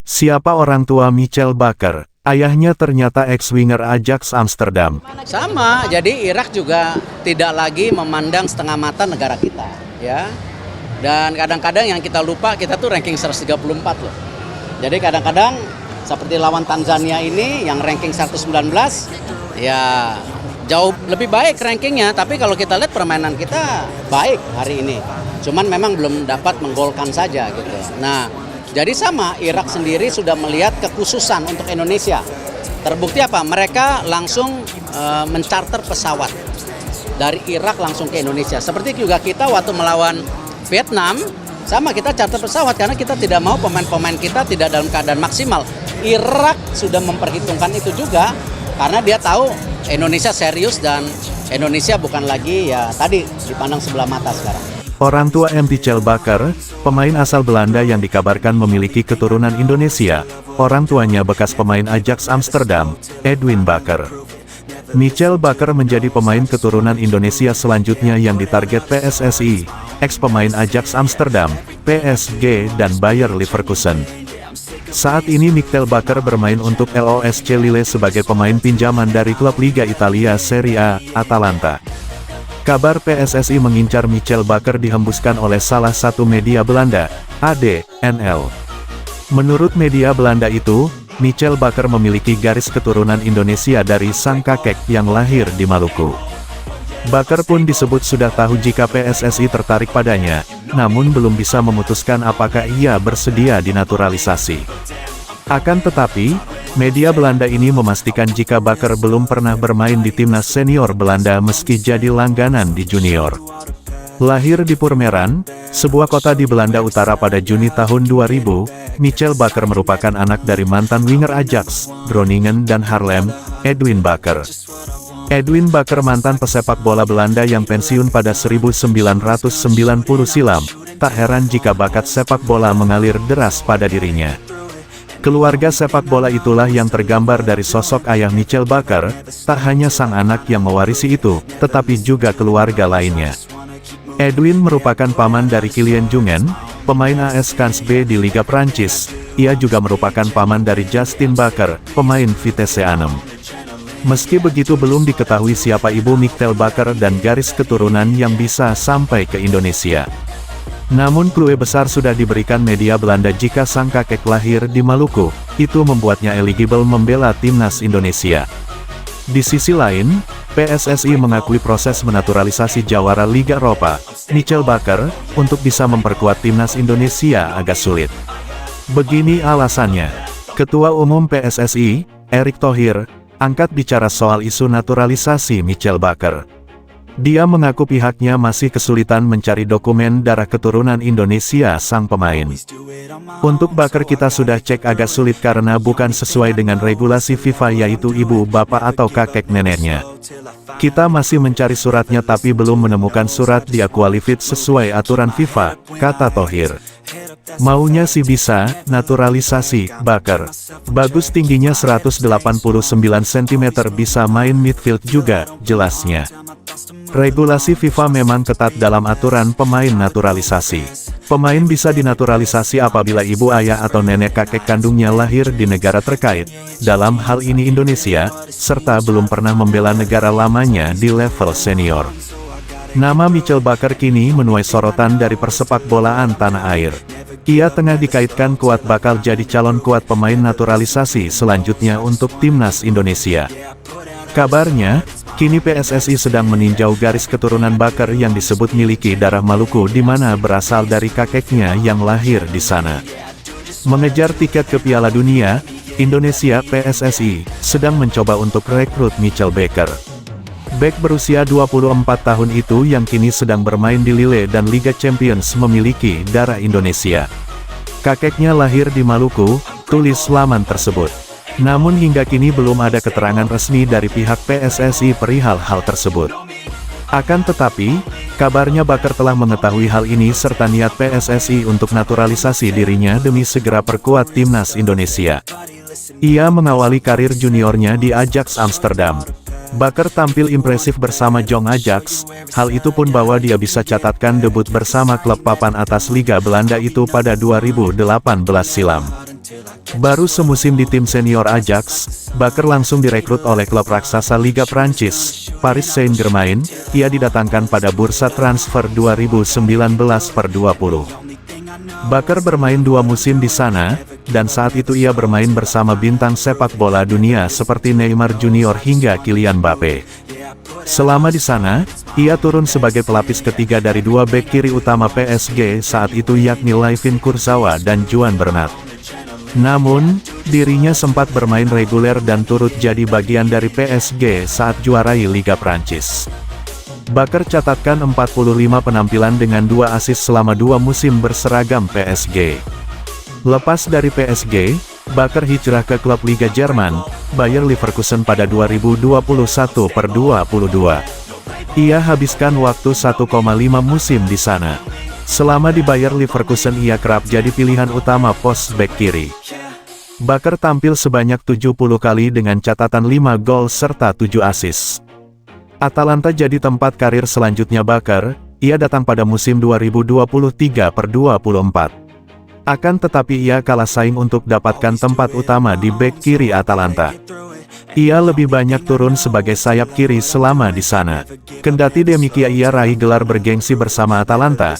Siapa orang tua Michel Bakker? Ayahnya ternyata ex-winger Ajax Amsterdam. Sama, jadi Irak juga tidak lagi memandang setengah mata negara kita, ya. Dan kadang-kadang yang kita lupa, kita tuh ranking 134 loh. Jadi kadang-kadang seperti lawan Tanzania ini yang ranking 119, ya jauh lebih baik rankingnya. Tapi kalau kita lihat permainan kita baik hari ini. Cuman memang belum dapat menggolkan saja gitu. Nah, jadi sama, Irak sendiri sudah melihat kekhususan untuk Indonesia. Terbukti apa? Mereka langsung mencarter pesawat dari Irak langsung ke Indonesia. Seperti juga kita waktu melawan Vietnam, sama kita charter pesawat karena kita tidak mau pemain-pemain kita tidak dalam keadaan maksimal. Irak sudah memperhitungkan itu juga karena dia tahu Indonesia serius dan Indonesia bukan lagi ya tadi dipandang sebelah mata sekarang. Orang tua Michel Bakker, pemain asal Belanda yang dikabarkan memiliki keturunan Indonesia. Orang tuanya bekas pemain Ajax Amsterdam, Edwin Bakker. Michel Bakker menjadi pemain keturunan Indonesia selanjutnya yang ditarget PSSI, ex-pemain Ajax Amsterdam, PSG dan Bayer Leverkusen. Saat ini Michel Bakker bermain untuk LOSC Lille sebagai pemain pinjaman dari klub Liga Italia Serie A, Atalanta. Kabar PSSI mengincar Michel Bakker dihembuskan oleh salah satu media Belanda, AD/NL. Menurut media Belanda itu, Michel Bakker memiliki garis keturunan Indonesia dari sang kakek yang lahir di Maluku. Bakker pun disebut sudah tahu jika PSSI tertarik padanya, namun belum bisa memutuskan apakah ia bersedia dinaturalisasi. Akan tetapi, media Belanda ini memastikan jika Bakker belum pernah bermain di timnas senior Belanda meski jadi langganan di junior. Lahir di Purmerend, sebuah kota di Belanda Utara pada Juni tahun 2000, Michel Bakker merupakan anak dari mantan winger Ajax, Groningen dan Haarlem, Edwin Bakker. Edwin Bakker mantan pesepak bola Belanda yang pensiun pada 1990 silam, tak heran jika bakat sepak bola mengalir deras pada dirinya. Keluarga sepak bola itulah yang tergambar dari sosok ayah Michel Bakker, tak hanya sang anak yang mewarisi itu, tetapi juga keluarga lainnya. Edwin merupakan paman dari Kylian Jungen, pemain AS Cannes B di Liga Prancis. Ia juga merupakan paman dari Justin Bakker, pemain Vitesse Arnhem. Meski begitu belum diketahui siapa ibu Michel Bakker dan garis keturunan yang bisa sampai ke Indonesia. Namun clue besar sudah diberikan media Belanda jika sang kakek lahir di Maluku, itu membuatnya eligible membela timnas Indonesia. Di sisi lain, PSSI mengakui proses menaturalisasi jawara Liga Eropa, Michel Bakker, untuk bisa memperkuat timnas Indonesia agak sulit. Begini alasannya. Ketua Umum PSSI, Erick Thohir, angkat bicara soal isu naturalisasi Michel Bakker. Dia mengaku pihaknya masih kesulitan mencari dokumen darah keturunan Indonesia sang pemain. Untuk Bakker kita sudah cek agak sulit karena bukan sesuai dengan regulasi FIFA yaitu ibu, bapak atau kakek neneknya. Kita masih mencari suratnya tapi belum menemukan surat dia qualified sesuai aturan FIFA, kata Thohir. Maunya sih bisa, naturalisasi, Bakker. Bagus tingginya 189 cm bisa main midfield juga, jelasnya. Regulasi FIFA memang ketat dalam aturan pemain naturalisasi. Pemain bisa dinaturalisasi apabila ibu, ayah atau nenek kakek kandungnya lahir di negara terkait, dalam hal ini Indonesia, serta belum pernah membela negara lamanya di level senior. Nama Michel Bakker kini menuai sorotan dari persepak bolaan tanah air. Ia tengah dikaitkan kuat bakal jadi calon kuat pemain naturalisasi selanjutnya untuk timnas Indonesia. Kabarnya, kini PSSI sedang meninjau garis keturunan Bakker yang disebut miliki darah Maluku di mana berasal dari kakeknya yang lahir di sana. Mengejar tiket ke Piala Dunia, Indonesia PSSI sedang mencoba untuk rekrut Michel Bakker. Bek berusia 24 tahun itu yang kini sedang bermain di Lille dan Liga Champions memiliki darah Indonesia. Kakeknya lahir di Maluku, tulis laman tersebut. Namun hingga kini belum ada keterangan resmi dari pihak PSSI perihal hal tersebut. Akan tetapi, kabarnya Bakker telah mengetahui hal ini serta niat PSSI untuk naturalisasi dirinya demi segera perkuat timnas Indonesia. Ia mengawali karir juniornya di Ajax Amsterdam. Bakker tampil impresif bersama Jong Ajax, hal itu pun bahwa dia bisa catatkan debut bersama klub papan atas Liga Belanda itu pada 2018 silam. Baru semusim di tim senior Ajax, Bakker langsung direkrut oleh klub raksasa Liga Prancis, Paris Saint-Germain. Ia didatangkan pada bursa transfer 2019/20. Bakker bermain 2 musim di sana, dan saat itu ia bermain bersama bintang sepak bola dunia seperti Neymar Junior hingga Kylian Mbappe. Selama di sana, ia turun sebagai pelapis ketiga dari 2 bek kiri utama PSG saat itu, yakni Layvin Kurzawa dan Juan Bernat. Namun, dirinya sempat bermain reguler dan turut jadi bagian dari PSG saat juarai Liga Prancis. Bakker catatkan 45 penampilan dengan 2 assist selama 2 musim berseragam PSG. Lepas dari PSG, Bakker hijrah ke klub Liga Jerman, Bayer Leverkusen pada 2021/22. Ia habiskan waktu 1,5 musim di sana. Selama di Bayer Leverkusen ia kerap jadi pilihan utama pos bek kiri. Bakker tampil sebanyak 70 kali dengan catatan 5 gol serta 7 assist. Atalanta jadi tempat karir selanjutnya Bakker. Ia datang pada musim 2023/24. Akan tetapi ia kalah saing untuk dapatkan tempat utama di bek kiri Atalanta. Ia lebih banyak turun sebagai sayap kiri selama di sana. Kendati demikian ia raih gelar bergengsi bersama Atalanta.